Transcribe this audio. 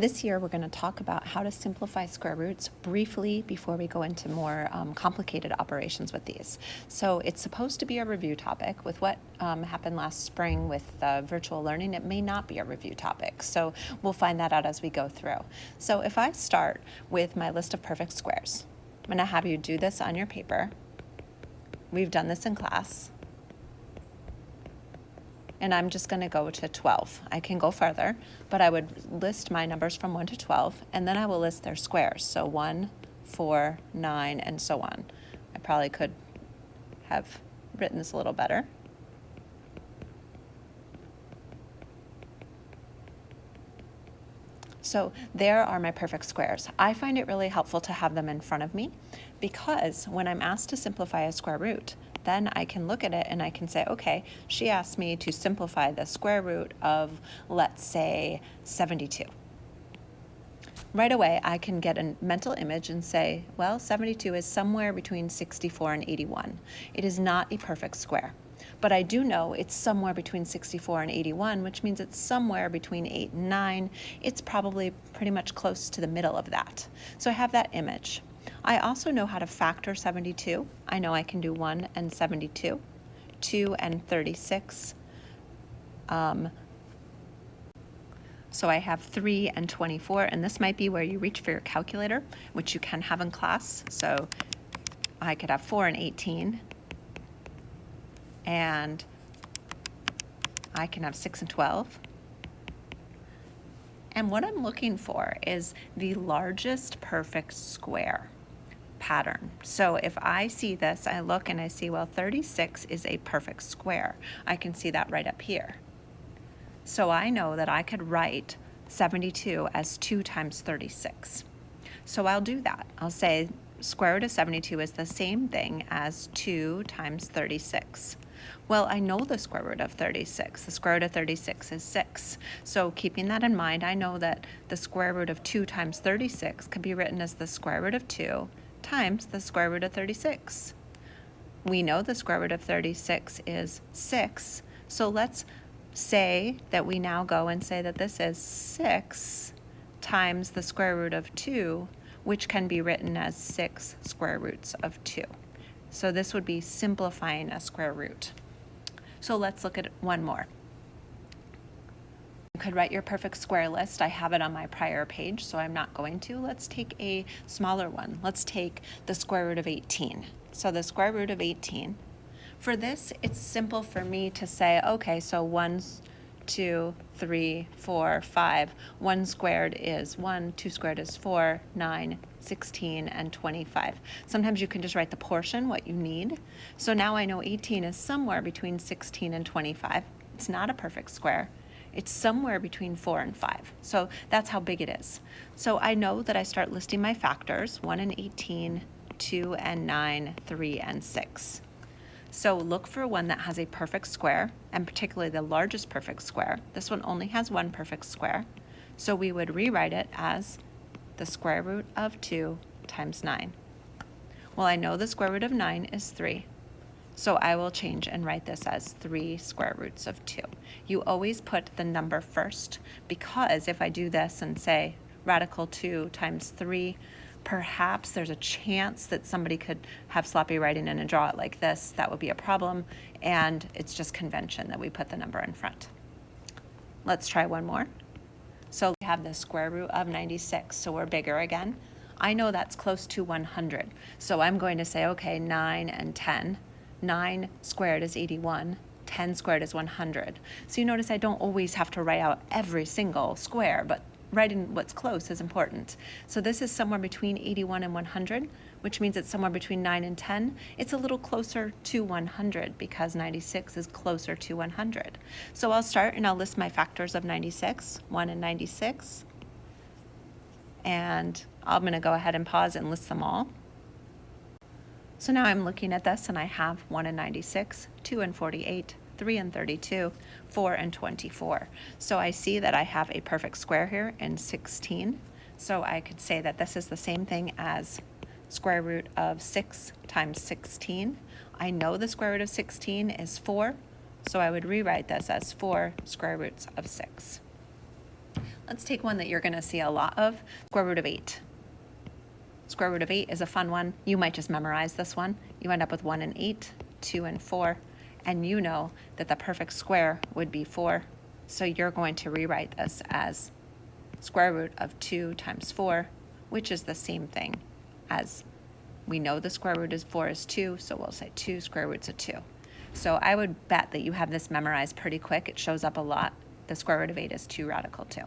This year, we're going to talk about how to simplify square roots briefly before we go into more complicated operations with these. So it's supposed to be a review topic. With what happened last spring with virtual learning, it may not be a review topic. So we'll find that out as we go through. So if I start with my list of perfect squares, I'm going to have you do this on your paper. We've done this in class. And I'm just going to go to 12. I can go further, but I would list my numbers from 1 to 12, and then I will list their squares. So 1, 4, 9, and so on. I probably could have written this a little better. So there are my perfect squares. I find it really helpful to have them in front of me because when I'm asked to simplify a square root, then I can look at it and I can say, okay, she asked me to simplify the square root of, let's say, 72. Right away, I can get a mental image and say, well, 72 is somewhere between 64 and 81. It is not a perfect square, but I do know it's somewhere between 64 and 81, which means it's somewhere between 8 and 9. It's probably pretty much close to the middle of that. So I have that image. I also know how to factor 72. I know I can do 1 and 72, 2 and 36. So I have 3 and 24, and this might be where you reach for your calculator, which you can have in class. So I could have 4 and 18, and I can have 6 and 12. And what I'm looking for is the largest perfect square pattern. So if I see this, I look and I see, well, 36 is a perfect square. I can see that right up here. So I know that I could write 72 as 2 times 36. So I'll do that. I'll say square root of 72 is the same thing as 2 times 36. Well, I know the square root of 36. The square root of 36 is 6. So keeping that in mind, I know that the square root of 2 times 36 can be written as the square root of 2 times the square root of 36. We know the square root of 36 is 6. So let's say that we now go and say that this is 6 times the square root of 2, which can be written as 6 square roots of 2. So this would be simplifying a square root. So let's look at one more. You could write your perfect square list. I have it on my prior page, so I'm not going to. Let's take a smaller one. Let's take the square root of 18. So the square root of 18. For this, it's simple for me to say, okay, so 1, 2, 3, 4, 5. 1 squared is 1, 2 squared is 4, 9, 16, and 25. Sometimes you can just write the portion, what you need. So now I know 18 is somewhere between 16 and 25. It's not a perfect square. It's somewhere between 4 and 5. So that's how big it is. So I know that I start listing my factors, 1 and 18, 2 and 9, 3 and 6. So look for one that has a perfect square, and particularly the largest perfect square. This one only has one perfect square. So we would rewrite it as the square root of 2 times 9. Well, I know the square root of 9 is 3. So I will change and write this as 3 square roots of 2. You always put the number first, because if I do this and say radical 2 times 3, perhaps there's a chance that somebody could have sloppy writing and draw it like this. That would be a problem, and it's just convention that we put the number in front. Let's try one more. So we have the square root of 96, so we're bigger again. I know that's close to 100, so I'm going to say, okay, 9 and 10. 9 squared is 81. 10 squared is 100. So you notice I don't always have to write out every single square, but writing what's close is important. So this is somewhere between 81 and 100, which means it's somewhere between 9 and 10. It's a little closer to 100 because 96 is closer to 100. So I'll start and I'll list my factors of 96, 1 and 96. And I'm going to go ahead and pause and list them all. So now I'm looking at this and I have 1 and 96, 2 and 48, 3 and 32, 4 and 24. So I see that I have a perfect square here in 16. So I could say that this is the same thing as square root of 6 times 16. I know the square root of 16 is 4, so I would rewrite this as 4 square roots of 6. Let's take one that you're going to see a lot of, square root of 8. Square root of 8 is a fun one. You might just memorize this one. You end up with 1 and 8, 2 and 4, and you know that the perfect square would be 4. So you're going to rewrite this as square root of 2 times 4, which is the same thing as we know the square root is 4 is 2, so we'll say 2 square roots of 2. So I would bet that you have this memorized pretty quick. It shows up a lot. The square root of 8 is 2 radical 2.